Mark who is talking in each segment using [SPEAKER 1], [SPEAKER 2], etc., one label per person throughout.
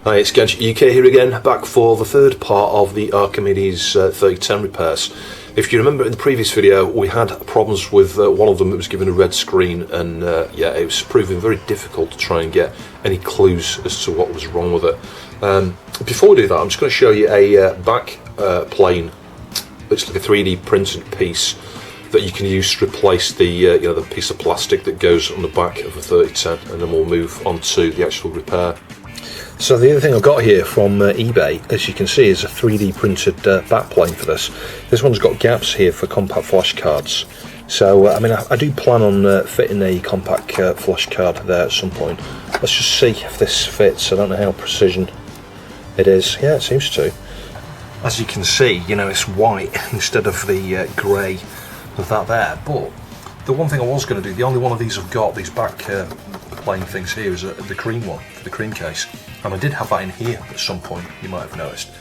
[SPEAKER 1] Hi, it's Gadget UK here again, back for the third part of the Archimedes 3010 repairs. If you remember in the previous video, we had problems with one of them that was given a red screen, and yeah, it was proving very difficult to try and get any clues as to what was wrong with it. Before we do that, I'm just going to show you a back plane. It's like a 3D printed piece that you can use to replace the the piece of plastic that goes on the back of a 3010, and then we'll move on to the actual repair. So the other thing I've got here from eBay, as you can see, is a 3D printed backplane for this. This one's got gaps here for compact flash cards. So I mean, I do plan on fitting a compact flash card there at some point. Let's just see if this fits. I don't know how precision it is. Yeah, it seems to. As you can see, you know, it's white instead of the grey of that there. But the one thing I was going to do, the only one of these I've got, these back plane things here, is the cream one, the cream case. And I did have that in here at some point, you might have noticed,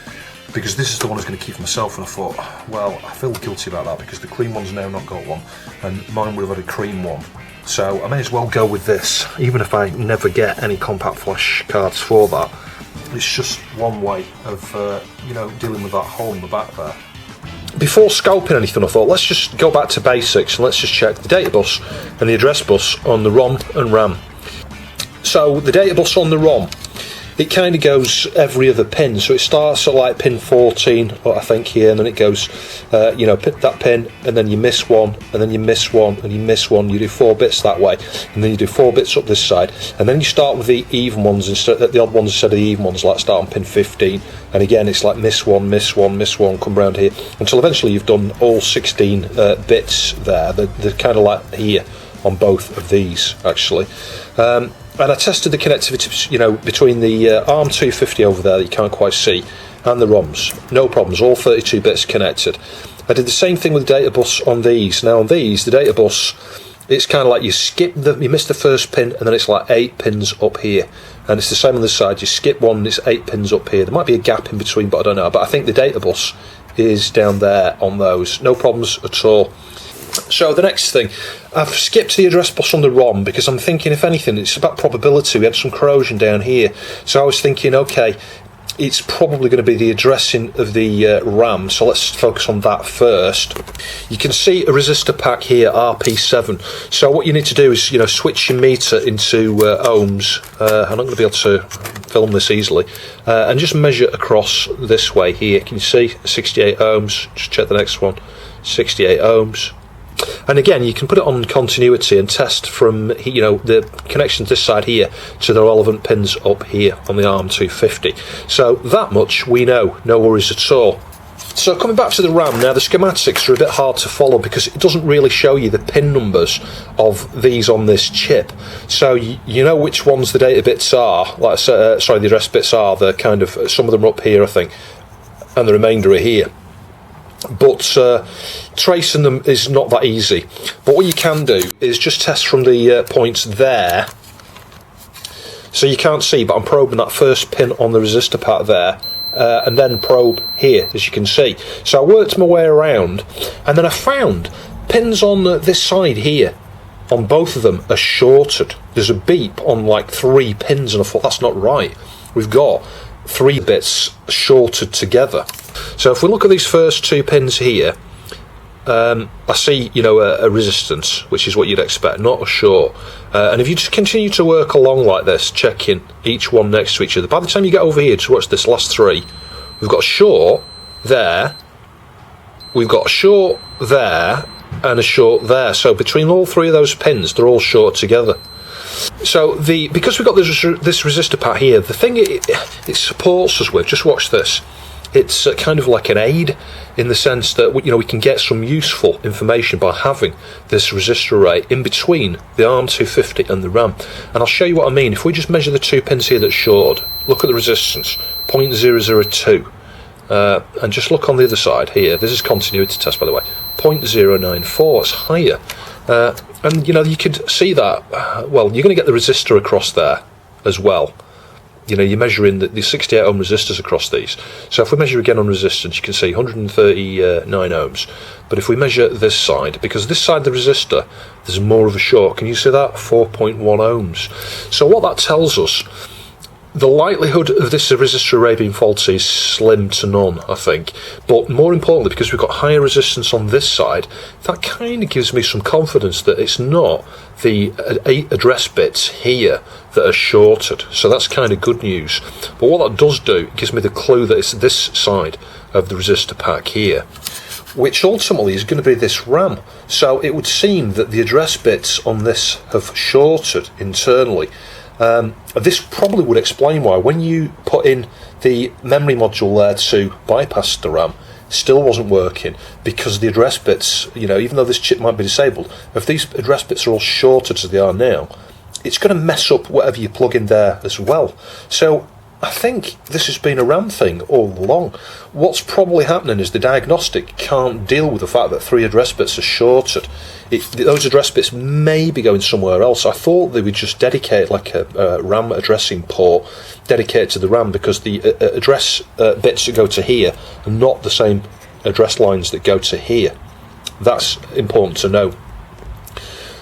[SPEAKER 1] because this is the one I was going to keep for myself, and I thought, well, I feel guilty about that because the cream one's now not got one, and mine would have had a cream one. So I may as well go with this, even if I never get any compact flash cards for that. It's just one way of dealing with that hole in the back there. Before scalping anything, I thought, let's just go back to basics and let's just check the data bus and the address bus on the ROM and RAM. So the data bus on the ROM, it kind of goes every other pin, so it starts at like pin 14, I think, here, and then it goes, that pin, and then you miss one, and then you miss one, and you miss one. You do 4 bits that way, and then you do 4 bits up this side, and then you start with the even ones instead, the odd ones instead of the even ones, like start on pin 15, and again it's like miss one, miss one, miss one, come round here, until eventually you've done all 16 bits there. They're kind of like here on both of these, actually. And I tested the connectivity, between the ARM250 over there that you can't quite see, and the ROMs. No problems, all 32 bits connected. I did the same thing with the data bus on these. Now on these, the data bus, it's kind of like you miss the first pin, and then it's like 8 pins up here. And it's the same on the side, you skip one and it's 8 pins up here. There might be a gap in between, but I don't know. But I think the data bus is down there on those. No problems at all. So the next thing, I've skipped the address bus on the ROM because I'm thinking, if anything, it's about probability. We had some corrosion down here, so I was thinking, okay, it's probably going to be the addressing of the RAM, so let's focus on that first. You can see a resistor pack here, RP7. So what you need to do is, switch your meter into ohms. I'm not going to be able to film this easily, and just measure across this way here. Can you see 68 ohms? Just check the next one, 68 ohms. And again, you can put it on continuity and test from the connections this side here to the relevant pins up here on the ARM250. So that much we know, no worries at all. So coming back to the RAM now, the schematics are a bit hard to follow because it doesn't really show you the pin numbers of these on this chip. So you know which ones the data bits are, the address bits are. They're kind of, some of them are up here, I think, and the remainder are here. But tracing them is not that easy. But what you can do is just test from the points there. So you can't see, but I'm probing that first pin on the resistor pack there, and then probe here, as you can see. So I worked my way around, and then I found pins on this side here, on both of them, are shorted. There's a beep on like 3 pins, and I thought, that's not right. We've got 3 bits shorted together. So if we look at these first 2 pins here, I see, a resistance, which is what you'd expect, not a short. And if you just continue to work along like this, checking each one next to each other, by the time you get over here to watch this last 3, we've got a short there, we've got a short there, and a short there. So between all 3 of those pins, they're all short together. So because we've got this resistor pack here, the thing it supports us with, just watch this. It's kind of like an aid in the sense that we can get some useful information by having this resistor array in between the ARM250 and the RAM. And I'll show you what I mean. If we just measure the 2 pins here that's shorted, look at the resistance, 0.002, and just look on the other side here. This is continuity test, by the way, 0.094. It's higher, and you could see that. Well, you're going to get the resistor across there as well. You're measuring the 68 ohm resistors across these. So if we measure again on resistance, you can see 139 ohms. But if we measure this side, because this side of the resistor, there's more of a short. Can you see that? 4.1 ohms. So what that tells us, The likelihood of this resistor array being faulty is slim to none, I think. But more importantly, because we've got higher resistance on this side, that kind of gives me some confidence that it's not the 8 address bits here that are shorted. So that's kind of good news. But what that does do, it gives me the clue that it's this side of the resistor pack here, which ultimately is going to be this RAM. So it would seem that the address bits on this have shorted internally. This probably would explain why when you put in the memory module there to bypass the RAM, still wasn't working, because the address bits, you know, even though this chip might be disabled, if these address bits are all shorted as they are now, it's going to mess up whatever you plug in there as well. So I think this has been a RAM thing all along. What's probably happening is the diagnostic can't deal with the fact that 3 address bits are shorted. Those address bits may be going somewhere else. I thought they would just dedicate like a RAM addressing port dedicated to the RAM, because the address bits that go to here are not the same address lines that go to here. That's important to know.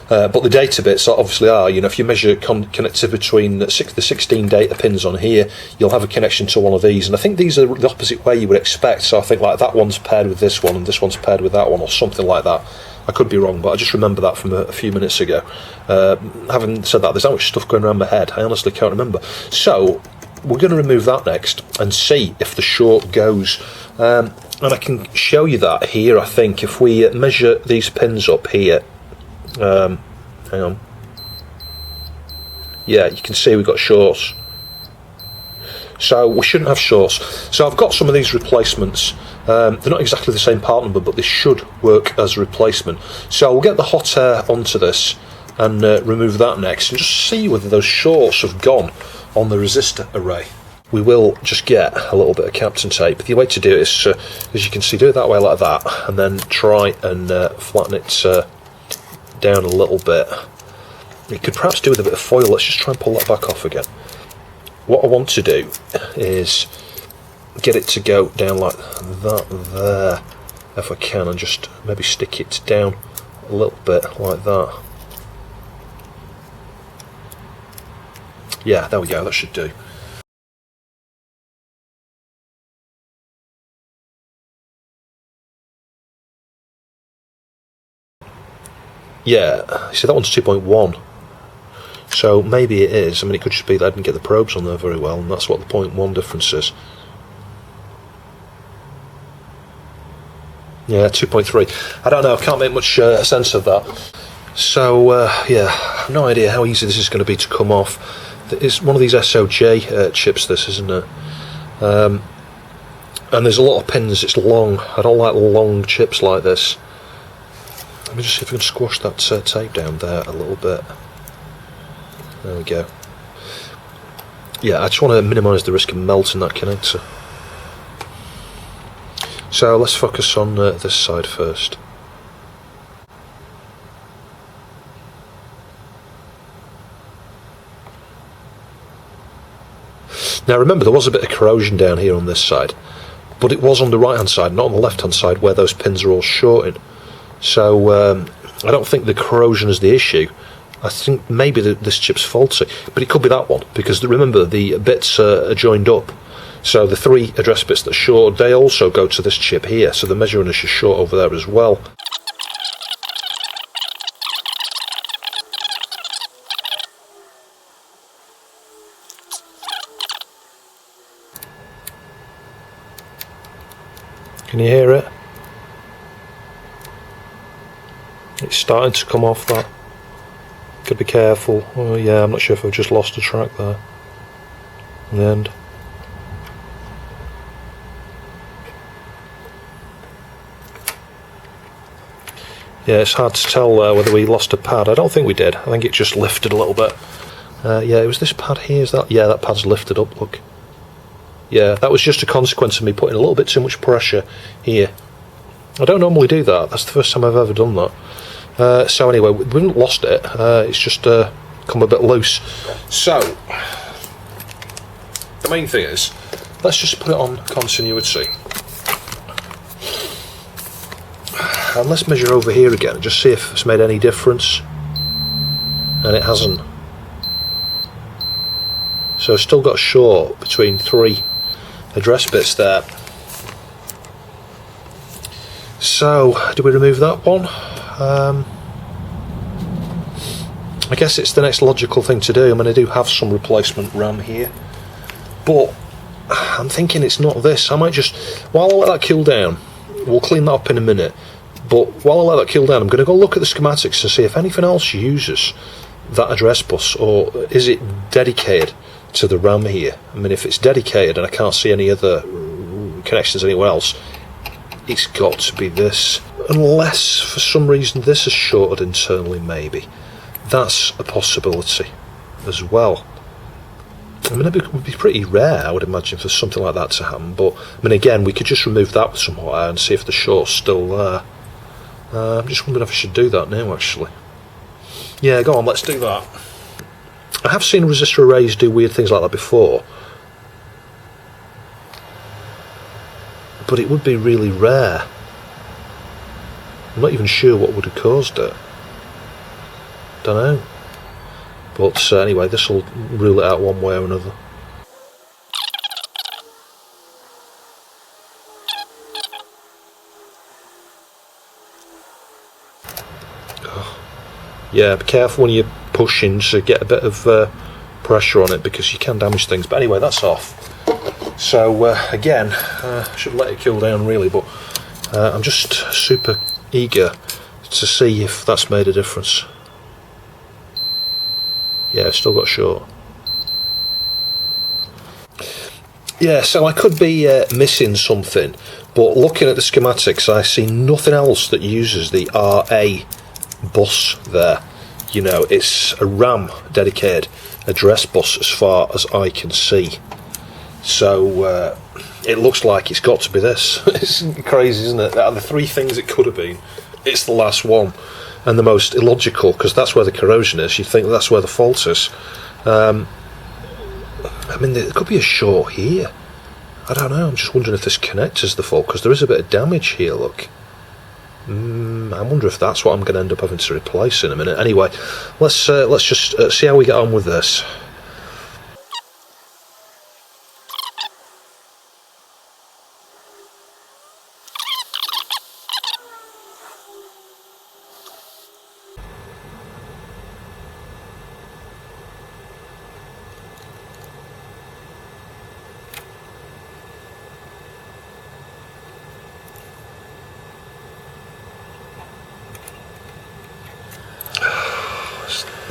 [SPEAKER 1] But the data bits obviously are, you know, if you measure connectivity between the 16 data pins on here, you'll have a connection to one of these, and I think these are the opposite way you would expect. So I think like that one's paired with this one and this one's paired with that one, or something like that. I could be wrong, but I just remember that from a few minutes ago. Having said that, there's that much stuff going around my head, I honestly can't remember. So we're going to remove that next and see if the short goes. And I can show you that here, I think, if we measure these pins up here. Hang on. Yeah, you can see we've got shorts. So we shouldn't have shorts. So I've got some of these replacements. They're not exactly the same part number, but they should work as a replacement. So we'll get the hot air onto this and remove that next, and just see whether those shorts have gone on the resistor array. We will just get a little bit of Captain tape. The way to do it is, as you can see, do it that way like that, and then try and flatten it down a little bit. You could perhaps do with a bit of foil. Let's just try and pull that back off again. What I want to do is get it to go down like that there, if I can, and just maybe stick it down a little bit like that. Yeah, there we go, that should do. Yeah, see that one's 2.1. So maybe it is. I mean, it could just be that I didn't get the probes on there very well, and that's what the 0.1 difference is. Yeah, 2.3. I don't know, I can't make much sense of that. So, yeah, I have no idea how easy this is going to be to come off. It's one of these SOJ chips, this, isn't it? And there's a lot of pins, it's long. I don't like long chips like this. Let me just see if we can squash that tape down there a little bit. There we go. Yeah, I just want to minimise the risk of melting that connector. So let's focus on this side first. Now remember, there was a bit of corrosion down here on this side, but it was on the right hand side, not on the left hand side where those pins are all shorted. So I don't think the corrosion is the issue. I think maybe this chip's faulty, but it could be that one, because remember, the bits are joined up. So the 3 address bits that are short, they also go to this chip here, so the measuring is just short over there as well. Can you hear it? It's starting to come off that. Could be careful. Oh yeah, I'm not sure if I've just lost a track there in the end. Yeah, it's hard to tell whether we lost a pad. I don't think we did. I think it just lifted a little bit. Yeah, it was this pad here. Is that? Yeah, that pad's lifted up, look. Yeah, that was just a consequence of me putting a little bit too much pressure here. I don't normally do that. That's the first time I've ever done that. So anyway, we haven't lost it, it's just come a bit loose. So, the main thing is, let's just put it on continuity. And let's measure over here again, and just see if it's made any difference. And it hasn't. So I've still got a short between 3 address bits there. So, do we remove that one? I guess it's the next logical thing to do. I mean, I do have some replacement RAM here, but I'm thinking it's not this. I might just, while I let that cool down, we'll clean that up in a minute, but while I let that cool down, I'm going to go look at the schematics and see if anything else uses that address bus, or is it dedicated to the RAM here. I mean, if it's dedicated and I can't see any other connections anywhere else, it's got to be this. Unless for some reason this is shorted internally, maybe. That's a possibility as well. I mean, it would be pretty rare, I would imagine, for something like that to happen. But, I mean, again, we could just remove that with some hot air and see if the short's still there. I'm just wondering if I should do that now, actually. Yeah, go on, let's do that. I have seen resistor arrays do weird things like that before, but it would be really rare. I'm not even sure what would have caused it. Don't know. But anyway, this will rule it out one way or another. Oh. Yeah, be careful when you're pushing to get a bit of pressure on it, because you can damage things. But anyway, that's off. So again, I should let it cool down really, but I'm just super eager to see if that's made a difference. Yeah, still got short. Yeah, so I could be missing something, but looking at the schematics, I see nothing else that uses the RA bus there. You know, it's a RAM dedicated address bus as far as I can see. So it looks like it's got to be this. It's crazy, isn't it? Out of the 3 things it could have been, it's the last one. And the most illogical, because that's where the corrosion is. You'd think that's where the fault is. I mean, there could be a short here. I don't know, I'm just wondering if this connector's the fault, because there is a bit of damage here, look. I wonder if that's what I'm going to end up having to replace in a minute. Anyway, let's just see how we get on with this.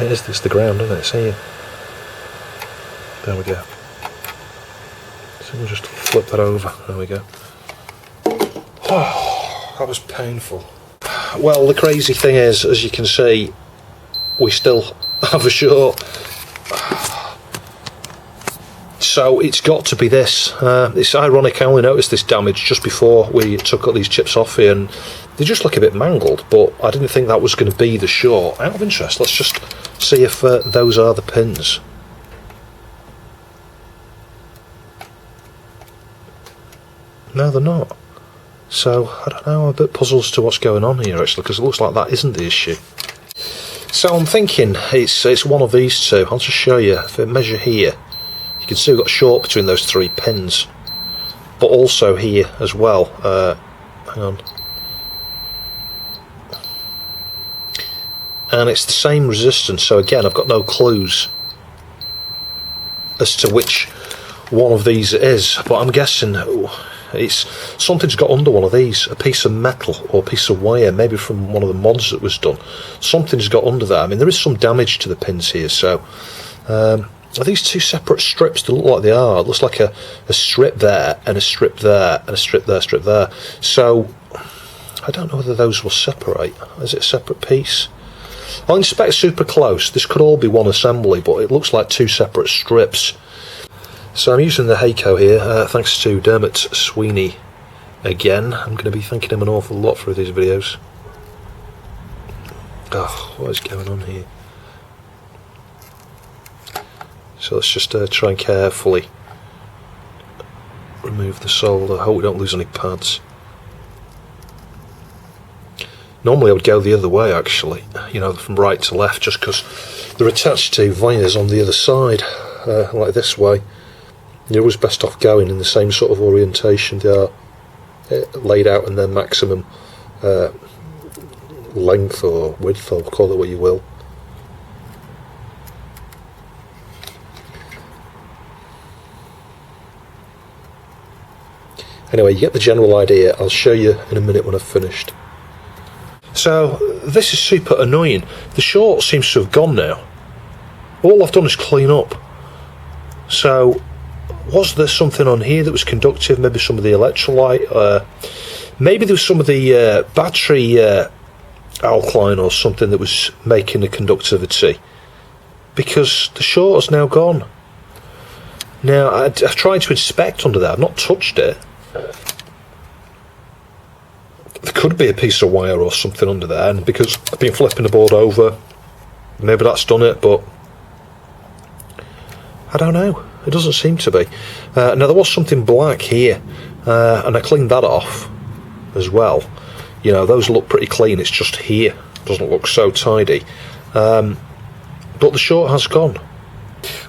[SPEAKER 1] It's the ground, isn't it? See you. There we go. So we'll just flip that over. There we go. Oh, that was painful. Well, the crazy thing is, as you can see, we still have a short. So it's got to be this. It's ironic, I only noticed this damage just before we took these chips off here, and they just look a bit mangled, but I didn't think that was going to be the short. Out of interest, let's just see if those are the pins. No, they're not. So, I don't know, I'm a bit puzzled as to what's going on here actually, because it looks like that isn't the issue. So I'm thinking it's one of these two. I'll just show you. If I measure here, you can see we've got a short between those 3 pins, but also here as well. Hang on. And it's the same resistance, so again I've got no clues as to which one of these it is, but I'm guessing it's something's got under one of these, a piece of metal or a piece of wire, maybe from one of the mods that was done. Something's got under that. I mean, there is some damage to the pins here, so are these 2 separate strips? They look like they are. It looks like a strip there and a strip there and a strip there, strip there. So I don't know whether those will separate. Is it a separate piece? I'll inspect super close. This could all be one assembly, but it looks like 2 separate strips. So I'm using the Heiko here, thanks to Dermot Sweeney again. I'm going to be thanking him an awful lot through these videos. Oh, what is going on here? So let's just try and carefully remove the solder. I hope we don't lose any pads. Normally I would go the other way actually, you know, from right to left, just because they're attached to wires on the other side. like this way, you're always best off going in the same sort of orientation they are laid out in their maximum length or width, or call it what you will. Anyway, you get the general idea. I'll show you in a minute when I've finished. So this is super annoying. The short seems to have gone now. All I've done is clean up. So was there something on here that was conductive? Maybe some of the electrolyte, maybe there was some of the battery alkaline or something that was making the conductivity, because the short has now gone. Now I've tried to inspect under there. I've not touched it. There could be a piece of wire or something under there, and because I've been flipping the board over, maybe that's done it, but I don't know. It doesn't seem to be. Now there was something black here, and I cleaned that off as well. You know, those look pretty clean. It's just here, doesn't look so tidy. But the short has gone.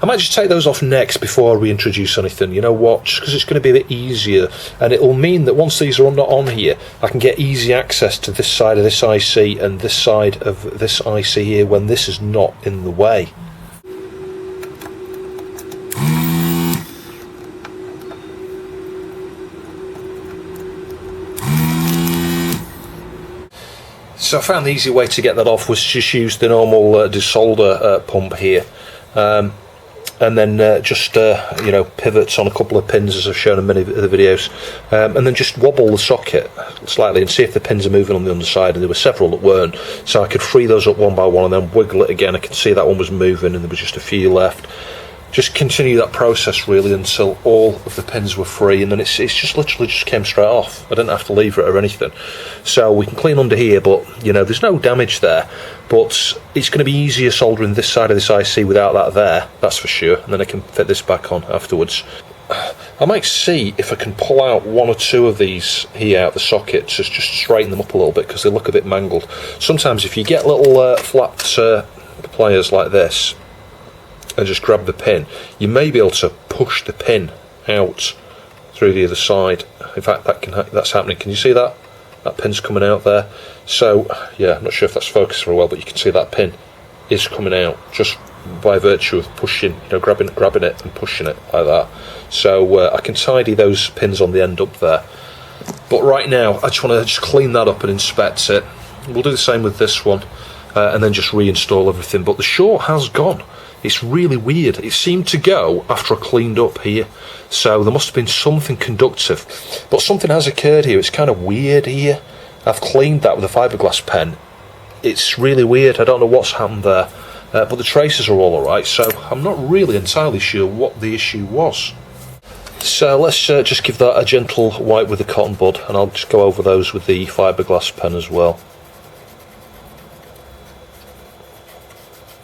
[SPEAKER 1] I might just take those off next before I reintroduce anything. You know what? Just because it's going to be a bit easier, and it will mean that once these are not on here, I can get easy access to this side of this IC and this side of this IC here when this is not in the way. So I found the easy way to get that off was just use the normal desolder pump here. And then you know, pivots on a couple of pins, as I've shown in many of the videos, and then just wobble the socket slightly and see if the pins are moving on the underside, and there were several that weren't, so I could free those up one by one and then wiggle it again. I could see that one was moving and there was just a few left. Just continue that process really until all of the pins were free, and then it's just literally just came straight off. I didn't have to lever it or anything. So we can clean under here, but you know, there's no damage there, but it's going to be easier soldering this side of this IC without that there, that's for sure, and then I can fit this back on afterwards. I might see if I can pull out one or two of these here out the socket, just straighten them up a little bit because they look a bit mangled. Sometimes if you get little flat pliers like this and just grab the pin, you may be able to push the pin out through the other side. In fact, that's happening. Can you see that? That pin's coming out there. So yeah, I'm not sure if that's focused very well, but you can see that pin is coming out just by virtue of pushing, you know, grabbing it and pushing it like that. So I can tidy those pins on the end up there. But right now, I just want to clean that up and inspect it. We'll do the same with this one, and then just reinstall everything. But the short has gone. It's really weird. It seemed to go after I cleaned up here, so there must have been something conductive. But something has occurred here. It's kind of weird here. I've cleaned that with a fiberglass pen. It's really weird. I don't know what's happened there, but the traces are all alright, so I'm not really entirely sure what the issue was. So let's just give that a gentle wipe with the cotton bud, and I'll just go over those with the fiberglass pen as well.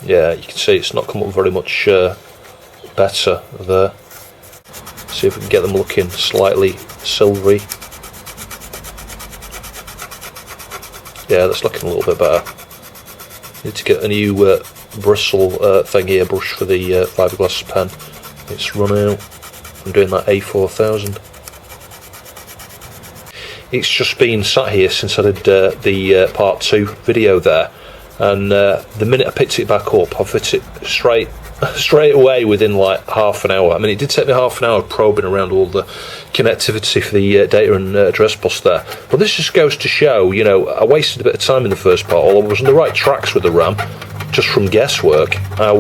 [SPEAKER 1] Yeah, you can see it's not come up very much better there. See if we can get them looking slightly silvery. Yeah, that's looking a little bit better. Need to get a new bristle thing here, brush for the fiberglass pen. It's run out. I'm doing that A4000. It's just been sat here since I did the part 2 video there. And the minute I picked it back up, I fit it straight away within like half an hour. I mean, it did take me half an hour probing around all the connectivity for the data and address bus there. But this just goes to show, you know, I wasted a bit of time in the first part. Although I was on the right tracks with the RAM, just from guesswork. I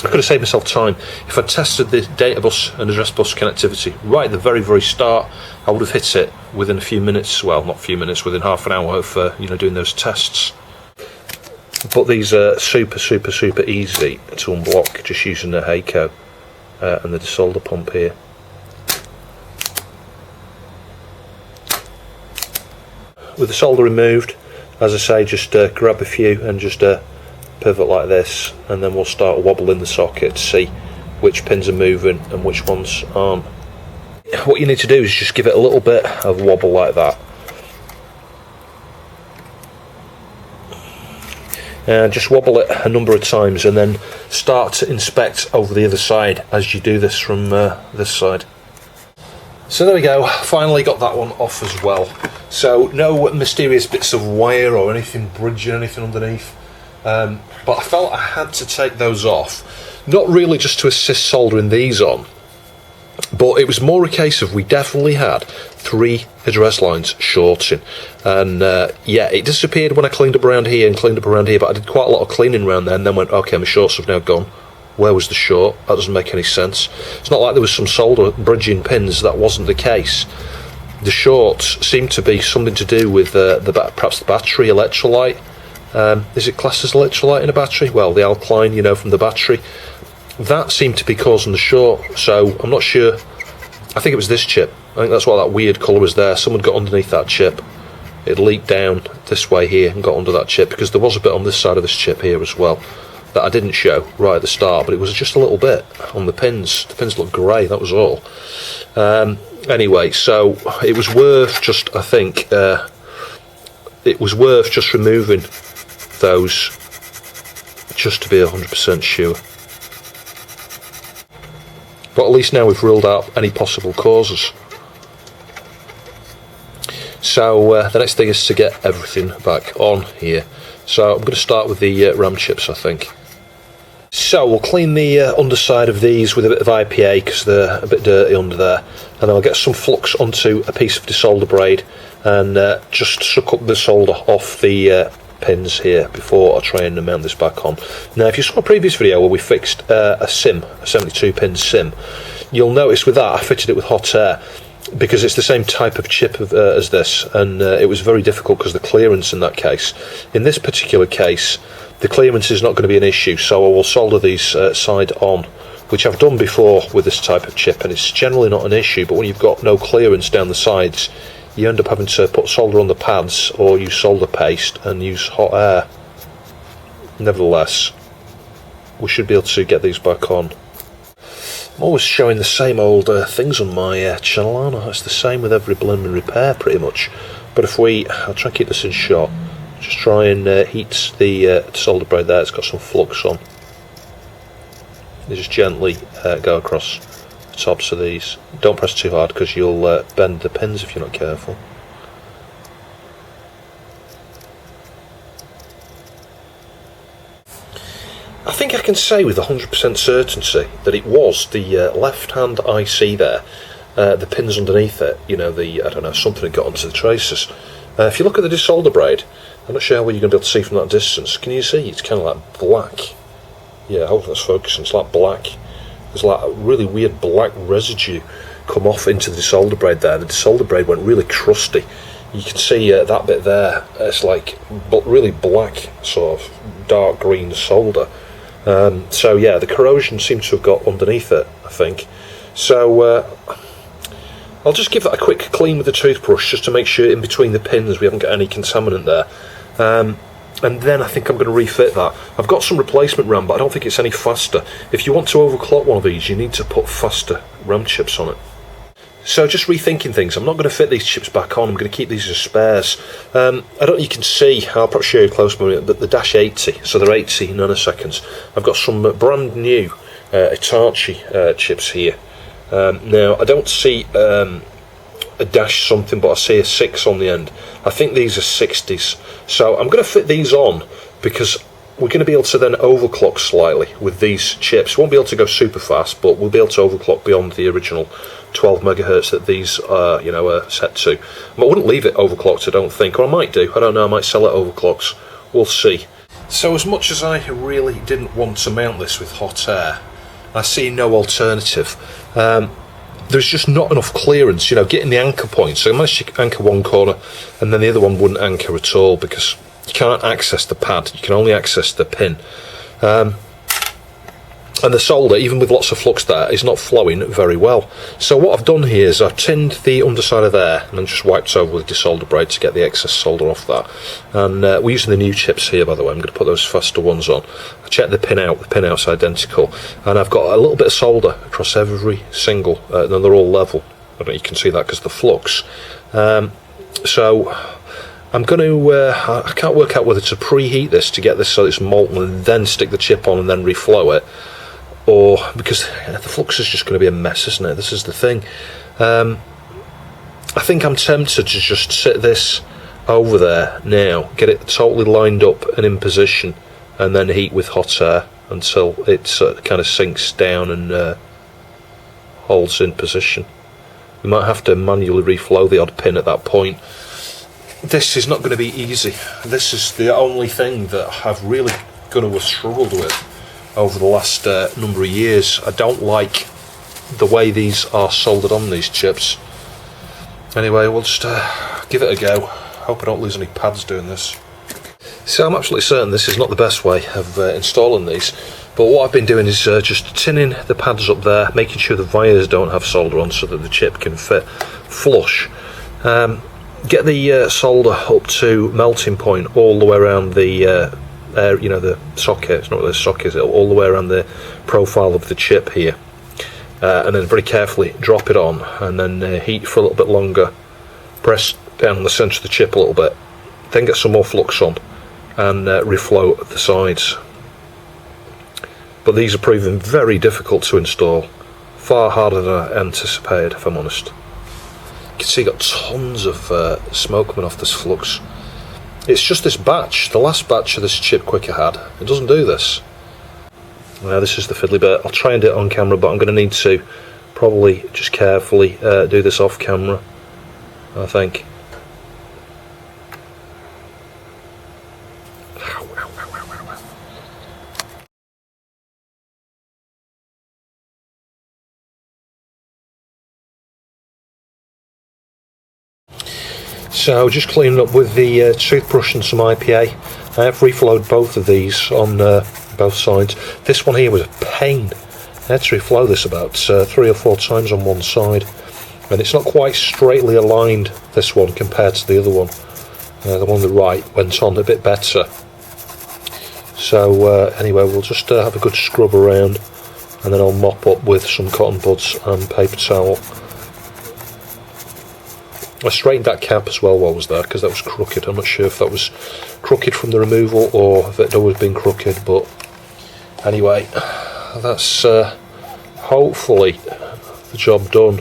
[SPEAKER 1] could have saved myself time if I tested the data bus and address bus connectivity right at the very, very start. I would have hit it within a few minutes. Well, not a few minutes, within half an hour of you know, doing those tests. But these are super easy to unblock just using the Heiko and the desolder pump here. With the solder removed, as I say, just grab a few and just pivot like this, and then we'll start wobbling the socket to see which pins are moving and which ones aren't. What you need to do is just give it a little bit of wobble like that. Just wobble it a number of times and then start to inspect over the other side as you do this from this side. So there we go, finally got that one off as well. So no mysterious bits of wire or anything bridging, anything underneath. But I felt I had to take those off. Not really just to assist soldering these on, but it was more a case of we definitely had 3 address lines shorting. And yeah, it disappeared when I cleaned up around here and cleaned up around here, but I did quite a lot of cleaning around there and then went, okay, my shorts have now gone. Where was the short? That doesn't make any sense. It's not like there was some solder bridging pins. That wasn't the case. The shorts seemed to be something to do with perhaps the battery electrolyte. Is it classed as electrolyte in a battery? Well, the alkaline, you know, from the battery. That seemed to be causing the short. So I'm not sure. I think it was this chip. I think that's why that weird colour was there. Someone got underneath that chip. It leaked down this way here and got under that chip, because there was a bit on this side of this chip here as well that I didn't show right at the start, but it was just a little bit on the pins. The pins looked grey, that was all. Anyway, so it was worth just, I think, it was worth just removing those just to be 100% sure. But at least now we've ruled out any possible causes. So the next thing is to get everything back on here. So I'm going to start with the RAM chips, I think. So we'll clean the underside of these with a bit of IPA because they're a bit dirty under there, and then I'll get some flux onto a piece of desolder braid and just suck up the solder off the pins here before I try and mount this back on. Now, if you saw a previous video where we fixed a SIM, a 72-pin SIM, you'll notice with that I fitted it with hot air, because it's the same type of chip as this, and it was very difficult because the clearance in that case. In this particular case, the clearance is not going to be an issue, so I will solder these side on, which I've done before with this type of chip, and it's generally not an issue. But when you've got no clearance down the sides, you end up having to put solder on the pads or use solder paste and use hot air. Nevertheless, we should be able to get these back on. I'm always showing the same old things on my channel, aren't I? It's the same with every blooming repair pretty much. But if I'll try and keep this in shot. Just try and heat the solder braid there. It's got some flux on. You just gently go across the tops of these. Don't press too hard because you'll bend the pins if you're not careful. I think I can say with 100% certainty that it was the left-hand IC there, the pins underneath it, you know, I don't know, something had got onto the traces. If you look at the desolder braid, I'm not sure how well you're going to be able to see from that distance. Can you see? It's kind of like black. Yeah, I hope that's focusing. It's like black. There's like a really weird black residue come off into the desolder braid there. The desolder braid went really crusty. You can see that bit there. It's like really black, sort of dark green solder. So yeah, the corrosion seems to have got underneath it, I think. So I'll just give that a quick clean with the toothbrush just to make sure in between the pins we haven't got any contaminant there. And then I think I'm going to refit that. I've got some replacement RAM, but I don't think it's any faster. If you want to overclock one of these, you need to put faster RAM chips on it. So just rethinking things, I'm not going to fit these chips back on, I'm going to keep these as spares. I don't know if you can see, I'll probably show you close moment, but the Dash 80, so they're 80 nanoseconds. I've got some brand new Hitachi chips here. Now, I don't see a dash something, but I see a 6 on the end. I think these are 60s. So I'm going to fit these on because we're going to be able to then overclock slightly with these chips. We won't be able to go super fast, but we'll be able to overclock beyond the original 12 megahertz that these are, are set to. But I wouldn't leave it overclocked, I don't think, or I might do. I don't know. I might sell it overclocks. We'll see. So as much as I really didn't want to mount this with hot air, I see no alternative. There's just not enough clearance, getting the anchor point. So I managed to anchor one corner, and then the other one wouldn't anchor at all because you can't access the pad. You can only access the pin. And the solder, even with lots of flux there, is not flowing very well. So what I've done here is I've tinned the underside of there and then just wiped over with desolder braid to get the excess solder off that. And we're using the new chips here, by the way. I'm going to put those faster ones on. I checked the pin out. The pin out's identical. And I've got a little bit of solder across every single, and they're all level. I don't know if you can see that because of the flux. So I'm going to, I can't work out whether to preheat this to get this so it's molten and then stick the chip on and then reflow it, or because the flux is just going to be a mess, isn't it? This is the thing. I think I'm tempted to just sit this over there now, get it totally lined up and in position, and then heat with hot air until it kind of sinks down and holds in position. We might have to manually reflow the odd pin at that point. This is not going to be easy. This is the only thing that I've really going to have struggled with over the last number of years. I don't like the way these are soldered on, these chips. Anyway, we'll just give it a go. Hope I don't lose any pads doing this. So I'm absolutely certain this is not the best way of installing these, but what I've been doing is just tinning the pads up there, making sure the wires don't have solder on so that the chip can fit flush. Get the solder up to melting point all the way around the the socket. It's not really a socket, is it? All the way around the profile of the chip here, and then very carefully drop it on, and then heat for a little bit longer. Press down on the centre of the chip a little bit, then get some more flux on and reflow the sides. But these are proving very difficult to install, far harder than I anticipated, if I'm honest. You can see got tons of smoke coming off this flux. It's just this batch, the last batch of this chip Quicker had. It doesn't do this. Now this is the fiddly bit. I'll try and do it on camera, but I'm going to need to probably just carefully do this off camera, I think. So just cleaning up with the toothbrush and some IPA. I have reflowed both of these on both sides. This one here was a pain. I had to reflow this about 3 or 4 times on one side, and it's not quite straightly aligned, this one, compared to the other one. The one on the right went on a bit better. So anyway, we'll just have a good scrub around, and then I'll mop up with some cotton buds and paper towel. I straightened that cap as well while I was there, because that was crooked. I'm not sure if that was crooked from the removal or if it had always been crooked, but anyway, that's hopefully the job done.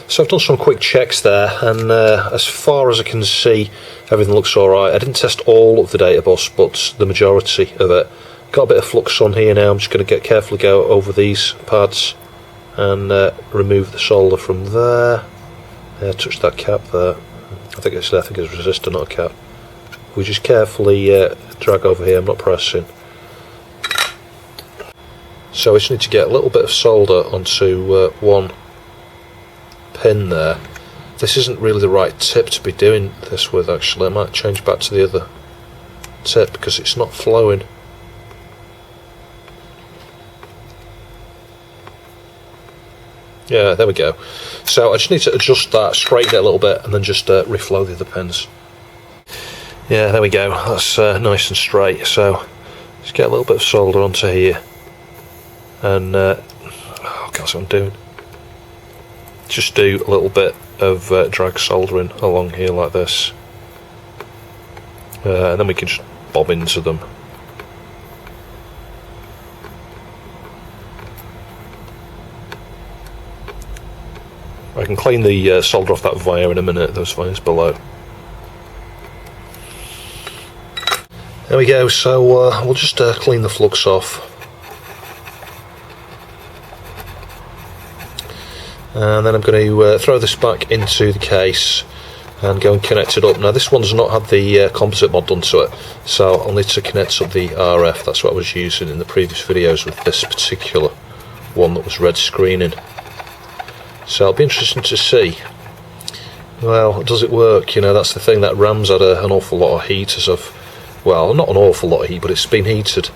[SPEAKER 1] So I've done some quick checks there, and as far as I can see, everything looks alright. I didn't test all of the data bus, but the majority of it. Got a bit of flux on here now. I'm just going to carefully go over these pads and remove the solder from there. Touch that cap there. I think it's resistor, not a cap. We just carefully drag over here. I'm not pressing. So I just need to get a little bit of solder onto one pin there. This isn't really the right tip to be doing this with, actually. I might change back to the other tip because it's not flowing. Yeah, there we go. So I just need to adjust that, straighten it a little bit, and then just reflow the other pins. Yeah, there we go. That's nice and straight. So just get a little bit of solder onto here, and oh God, that's what I'm doing. Just do a little bit of drag soldering along here like this, and then we can just bob into them. I can clean the solder off that wire in a minute, those wires below. There we go, so we'll just clean the flux off. And then I'm going to throw this back into the case and go and connect it up. Now this one's not had the composite mod done to it, so I'll need to connect up the RF. That's what I was using in the previous videos with this particular one that was red screening. So it'll be interesting to see, well, does it work? You know, that's the thing, that RAM's had an awful lot of heat as of, well, not an awful lot of heat, but it's been heated.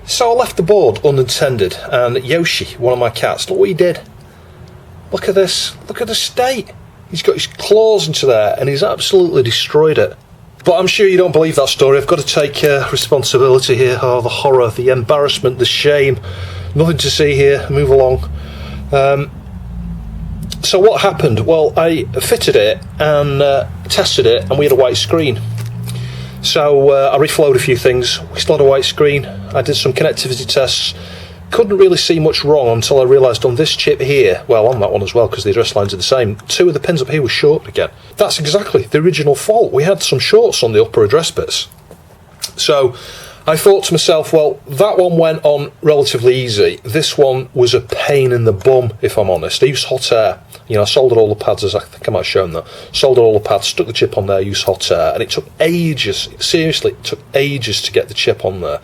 [SPEAKER 1] So I left the board unattended, and Yoshi, one of my cats, look what he did. Look at this, look at the state. He's got his claws into there, and he's absolutely destroyed it. But I'm sure you don't believe that story. I've got to take responsibility here. Oh, the horror, the embarrassment, the shame. Nothing to see here. Move along. So what happened? Well, I fitted it and tested it, and we had a white screen. So I reflowed a few things. We still had a white screen. I did some connectivity tests. Couldn't really see much wrong until I realised on this chip here, well, on that one as well, because the address lines are the same, 2 of the pins up here were short again. That's exactly the original fault. We had some shorts on the upper address bits. So I thought to myself, well, that one went on relatively easy. This one was a pain in the bum, if I'm honest. I used hot air. You know, I soldered all the pads, as I think I might have shown that. Soldered all the pads, stuck the chip on there, used hot air, and it took ages. Seriously, it took ages to get the chip on there.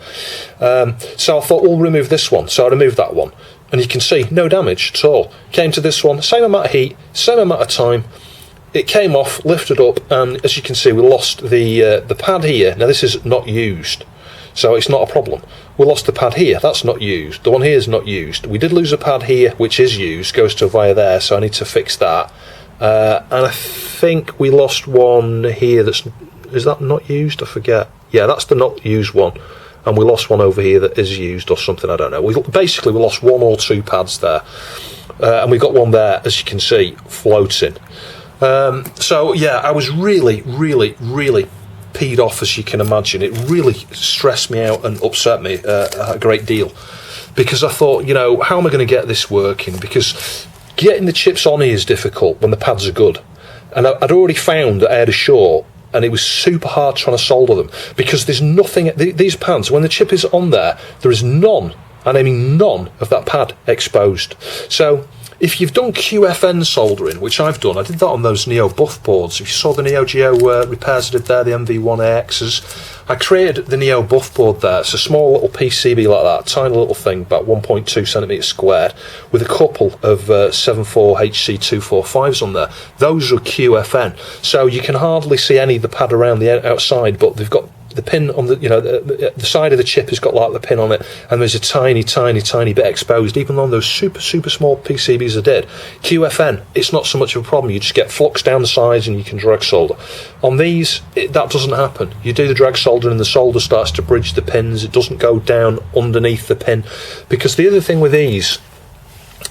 [SPEAKER 1] So I thought, we'll remove this one. So I removed that one. And you can see, no damage at all. Came to this one, same amount of heat, same amount of time. It came off, lifted up, and as you can see, we lost the pad here. Now, this is not used, so it's not a problem. We lost the pad here, that's not used. The one here is not used. We did lose a pad here, which is used, goes to via there, so I need to fix that. And I think we lost one here is that not used? I forget. Yeah, that's the not used one. And we lost one over here that is used or something, I don't know. Basically, we lost 1 or 2 pads there. And we got one there, as you can see, floating. So, yeah, I was really, really, really peed off, as you can imagine. It really stressed me out and upset me a great deal, because I thought, you know, how am I going to get this working? Because getting the chips on here is difficult when the pads are good, and I'd already found that I had a short, and it was super hard trying to solder them, because there's nothing, these pads, when the chip is on there, there is none, and I mean none, of that pad exposed. So if you've done QFN soldering, which I've done, I did that on those Neo Buff boards. If you saw the Neo Geo repairs I did there, the MV1AXs, I created the Neo Buff board there. It's a small little PCB like that, tiny little thing, about 1.2 centimetres squared, with a couple of 74 HC245s on there. Those are QFN. So you can hardly see any of the pad around the outside, but they've got the pin on the, you know, the side of the chip has got like the pin on it, and there's a tiny, tiny, tiny bit exposed. Even on those super, super small PCBs I did, QFN, it's not so much of a problem. You just get flux down the sides and you can drag solder. On these, that doesn't happen. You do the drag solder and the solder starts to bridge the pins. It doesn't go down underneath the pin, because the other thing with these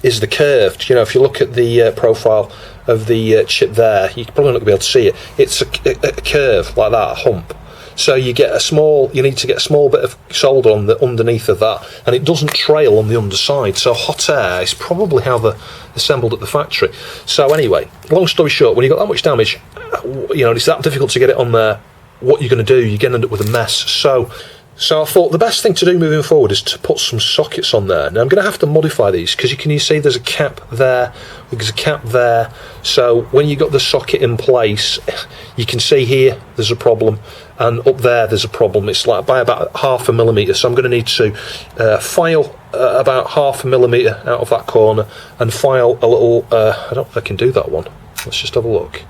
[SPEAKER 1] is the curved. You know, if you look at the profile of the chip there, you're probably not going to be able to see it. It's a curve like that, a hump. So you need to get a small bit of solder on the underneath of that, and it doesn't trail on the underside. So hot air is probably how they're assembled at the factory. So anyway, long story short, when you've got that much damage, you know, it's that difficult to get it on there. What you're going to do, you're going to end up with a mess. So I thought the best thing to do moving forward is to put some sockets on there. Now I'm going to have to modify these, because you see there's a cap there, there's a cap there. So when you got the socket in place, you can see here there's a problem, and up there there's a problem. It's like by about 0.5 millimetre. So I'm going to need to file about 0.5 millimetre out of that corner, and file a little. I don't know if I can do that one. Let's just have a look.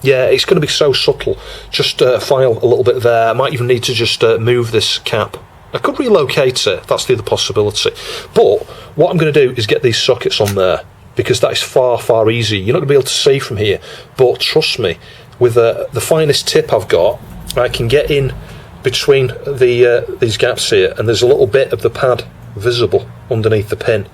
[SPEAKER 1] Yeah, it's going to be so subtle. Just file a little bit there. I might even need to just move this cap. I could relocate it. That's the other possibility. But what I'm going to do is get these sockets on there, because that is far, far easier. You're not going to be able to see from here. But trust me, with the finest tip I've got, I can get in between these gaps here, and there's a little bit of the pad visible underneath the pin.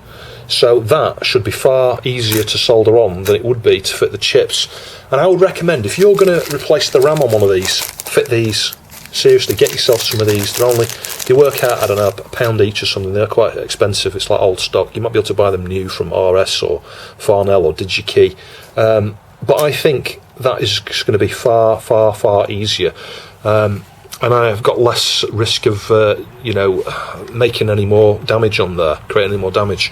[SPEAKER 1] So that should be far easier to solder on than it would be to fit the chips. And I would recommend, if you're going to replace the RAM on one of these, fit these. Seriously, get yourself some of these. They work out, I don't know, £1 each or something. They're quite expensive. It's like old stock. You might be able to buy them new from RS or Farnell or DigiKey. But I think that is going to be far, far, far easier. And I've got less risk of, making any more damage on there, creating any more damage.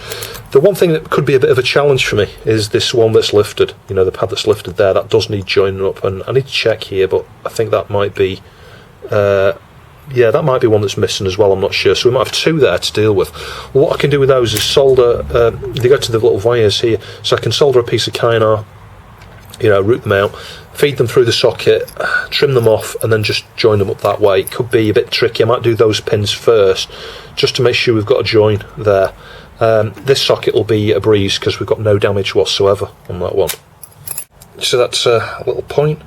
[SPEAKER 1] The one thing that could be a bit of a challenge for me is this one that's lifted. You know, the pad that's lifted there, that does need joining up, and I need to check here, but I think that might be, that might be one that's missing as well. I'm not sure. So we might have 2 there to deal with. Well, what I can do with those is solder. They go to the little wires here, so I can solder a piece of kynar. Root them out, feed them through the socket, trim them off, and then just join them up that way. It could be a bit tricky. I might do those pins first, just to make sure we've got a join there. This socket will be a breeze, because we've got no damage whatsoever on that one. So that's a little point.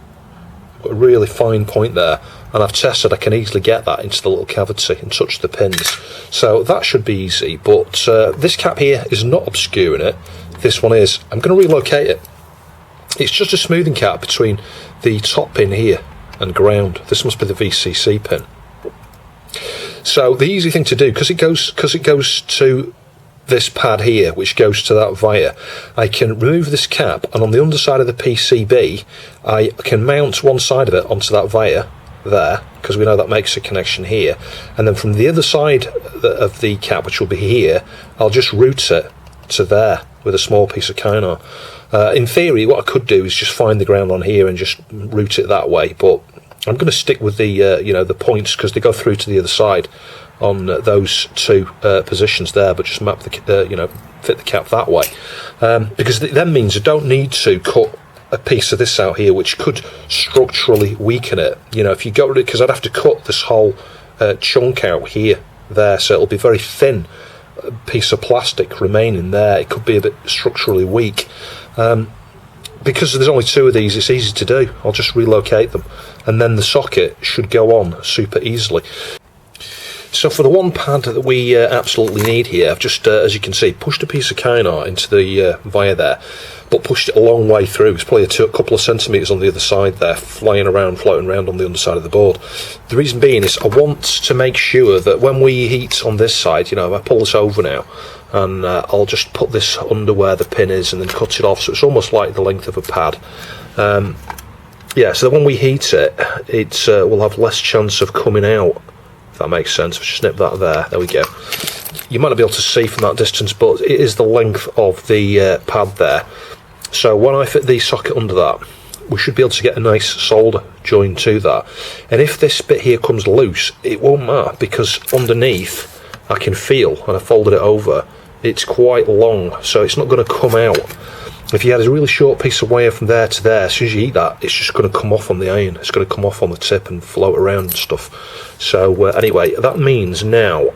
[SPEAKER 1] Got a really fine point there. and I've tested I can easily get that into the little cavity and touch the pins, so that should be easy. But this cap here is not obscuring it, this one is. I'm going to relocate it. It's just a smoothing cap between the top pin here and ground. This must be the VCC pin. So the easy thing to do, because it goes to this pad here, which goes to that via, I can remove this cap, and on the underside of the PCB I can mount one side of it onto that via there, because we know that makes a connection here, and then from the other side of the cap, which will be here, I'll just route it to there with a small piece of Kynar. In theory, what I could do is just find the ground on here and just route it that way, but I'm going to stick with the the points, because they go through to the other side on those two positions there, but just map the fit the cap that way, because it then means I don't need to cut a piece of this out here, which could structurally weaken it. If you got rid of it, because I'd have to cut this whole chunk out here there, so it'll be very thin piece of plastic remaining there. It could be a bit structurally weak. Because there's only two of these, it's easy to do. I'll just relocate them, and then the socket should go on super easily. So for the one pad that we absolutely need here, I've just, as you can see, pushed a piece of Kynar into the via there, but pushed it a long way through. It's probably a couple of centimetres on the other side there, floating around on the underside of the board. The reason being is I want to make sure that when we heat on this side, if I pull this over now, and I'll just put this under where the pin is and then cut it off, so it's almost like the length of a pad. Yeah, so that when we heat it, it will have less chance of coming out, if that makes sense. If I snip that there we go. You might not be able to see from that distance, but it is the length of the pad there. So when I fit the socket under that, we should be able to get a nice solder join to that. And if this bit here comes loose, it won't matter, because underneath I can feel, and I folded it over, it's quite long, so it's not going to come out. If you had a really short piece of wire from there to there, as soon as you heat that, it's just going to come off on the iron. It's going to come off on the tip and float around and stuff. So anyway, that means now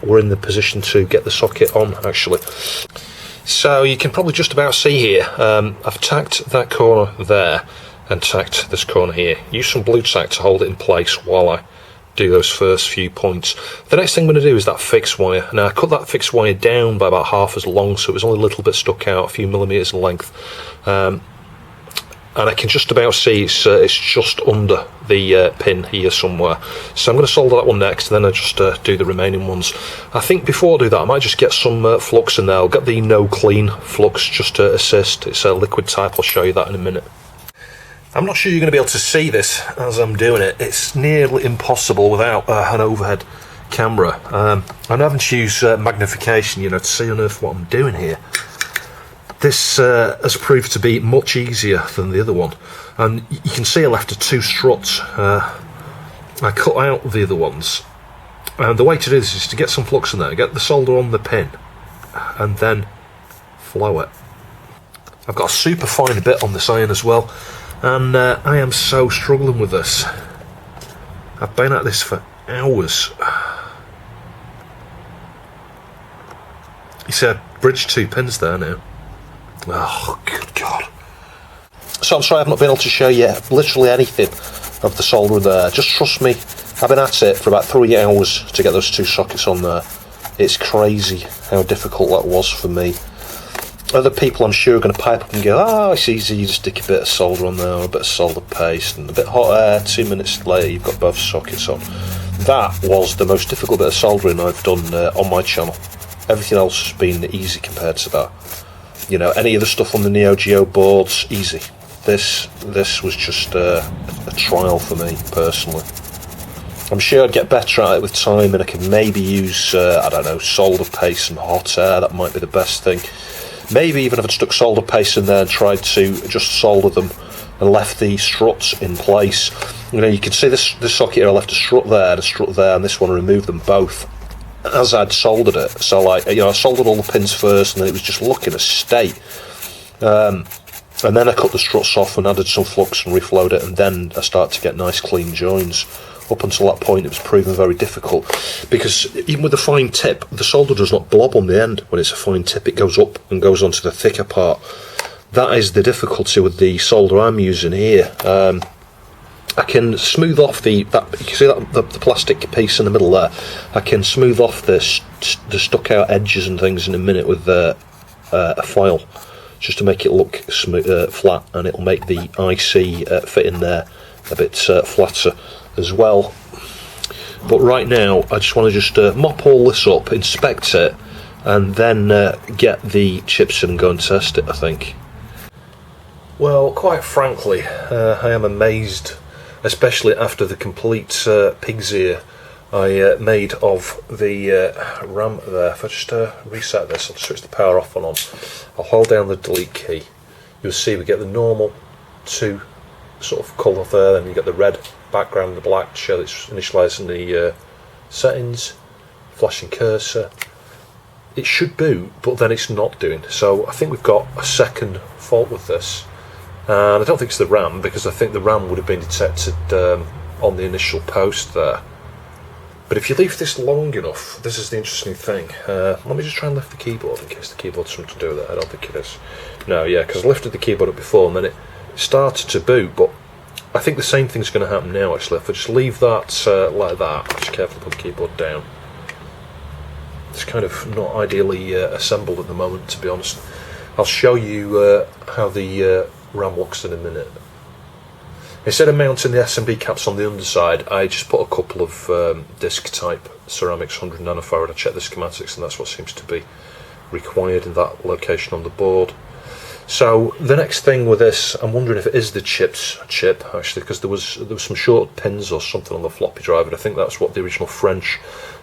[SPEAKER 1] we're in the position to get the socket on, actually. So you can probably just about see here, I've tacked that corner there and tacked this corner here. Use some blue tack to hold it in place while I do those first few points. The next thing I'm going to do is that fixed wire. Now I cut that fixed wire down by about half as long, so it was only a little bit stuck out, a few millimetres in length, and I can just about see it's just under the pin here somewhere. So I'm going to solder that one next, and then I'll just do the remaining ones. I think before I do that, I might just get some flux in there. I'll get the no clean flux just to assist. It's a liquid type, I'll show you that in a minute. I'm not sure you're going to be able to see this as I'm doing it. It's nearly impossible without an overhead camera. I'm having to use magnification, to see on earth what I'm doing here. This has proved to be much easier than the other one. And you can see I left 2 struts. I cut out the other ones. And the way to do this is to get some flux in there, get the solder on the pin, and then flow it. I've got a super fine bit on this iron as well. And I am so struggling with this. I've been at this for hours. You see, I bridged 2 pins there now. Oh, good God. So I'm sorry I've not been able to show you literally anything of the solder there. Just trust me, I've been at it for about 3 hours to get those 2 sockets on there. It's crazy how difficult that was for me. Other people I'm sure are going to pipe up and go, oh, it's easy, you just stick a bit of solder on there, or a bit of solder paste, and a bit of hot air, 2 minutes later you've got both sockets on. That was the most difficult bit of soldering I've done on my channel. Everything else has been easy compared to that. Any of the stuff on the Neo Geo boards, easy. This was just a trial for me, personally. I'm sure I'd get better at it with time, and I could maybe use, I don't know, solder paste and hot air. That might be the best thing. Maybe even if I'd stuck solder paste in there and tried to just solder them and left the struts in place. You can see this socket here, I left a strut there, and this one, I removed them both as I'd soldered it. So I soldered all the pins first, and then it was just looking a state. And then I cut the struts off and added some flux and reflowed it, and then I started to get nice clean joins. Up until that point, it was proven very difficult, because even with a fine tip, the solder does not blob on the end. When it's a fine tip, it goes up and goes onto the thicker part. That is the difficulty with the solder I'm using here. I can smooth off you can see that the plastic piece in the middle there. I can smooth off the stuck out edges and things in a minute with a file, just to make it look smooth, flat, and it'll make the IC fit in there a bit flatter as well. But right now I just want to just mop all this up, inspect it, and then get the chips in and go and test it, I think. Well, quite frankly, I am amazed, especially after the complete pig's ear I made of the RAM there. If I just reset this, I'll switch the power off and on. I'll hold down the delete key. You'll see we get the normal 2 sort of colour there, and you get the red background and the black to show that it's initialising the settings, flashing cursor. It should boot, but then it's not doing. So I think we've got a second fault with this. And I don't think it's the RAM, because I think the RAM would have been detected on the initial post there. But if you leave this long enough, this is the interesting thing. Let me just try and lift the keyboard in case the keyboard's something to do with it. I don't think it is. No, yeah, because I lifted the keyboard up before and then it started to boot, but I think the same thing's going to happen now actually. If I just leave that like that, just carefully put the keyboard down. It's kind of not ideally assembled at the moment, to be honest. I'll show you how the RAM looks in a minute. Instead of mounting the SMD caps on the underside, I just put a couple of disc type ceramics 100 nanofarad. I checked the schematics and that's what seems to be required in that location on the board. So the next thing with this, I'm wondering if it is the chip actually, because there was some short pins or something on the floppy drive, and I think that's what the original French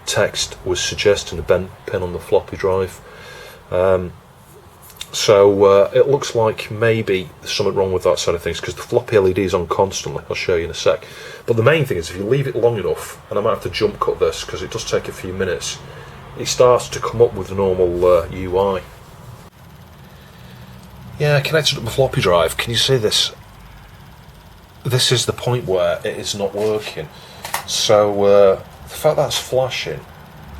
[SPEAKER 1] text was suggesting, a bent pin on the floppy drive. So it looks like maybe there's something wrong with that side of things, because the floppy LED is on constantly. I'll show you in a sec. But the main thing is, if you leave it long enough, and I might have to jump cut this because it does take a few minutes, it starts to come up with the normal UI. Yeah, connected to my floppy drive. Can you see this? This is the point where it is not working. So the fact that it's flashing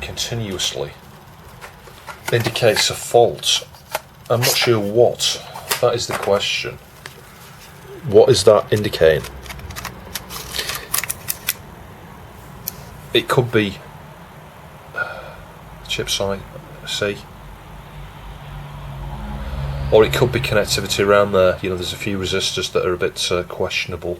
[SPEAKER 1] continuously indicates a fault. I'm not sure what. That is the question. What is that indicating? It could be chip site C, or it could be connectivity around there. You know, there's a few resistors that are a bit questionable.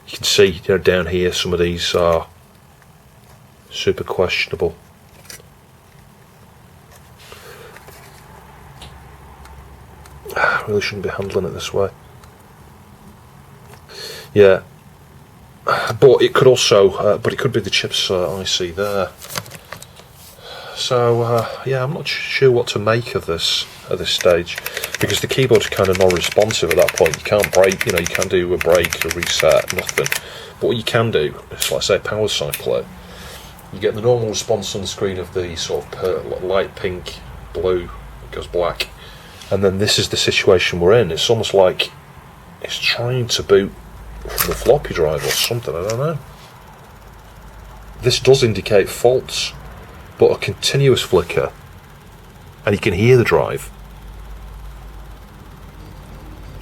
[SPEAKER 1] You can see, you know, down here some of these are super questionable. I really shouldn't be handling it this way. Yeah, but it could also, but it could be the chips IC there. So yeah, I'm not sure what to make of this at this stage, because the keyboard's kind of non-responsive at that point. You can't break, you know, you can't do a break, a reset, nothing. But what you can do is, like I say, power cycle it. You get the normal response on the screen of the sort of light pink, blue, it goes black, and then this is the situation we're in. It's almost like it's trying to boot from the floppy drive or something, I don't know. This does indicate faults, but a continuous flicker, and you can hear the drive.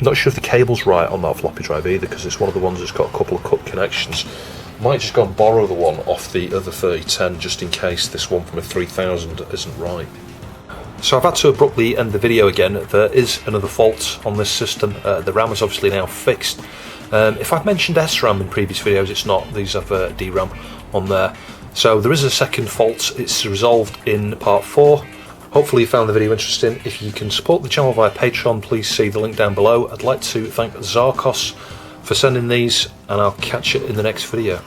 [SPEAKER 1] Not sure if the cable's right on that floppy drive either, because it's one of the ones that's got a couple of cut connections. Might just go and borrow the one off the other 3010 just in case this one from a 3000 isn't right. So I've had to abruptly end the video again. There is another fault on this system. The RAM is obviously now fixed. If I've mentioned SRAM in previous videos, it's not. These have DRAM on there. So there is a second fault. It's resolved in part 4. Hopefully you found the video interesting. If you can support the channel via Patreon, please see the link down below. I'd like to thank Zarchos for sending these, and I'll catch you in the next video.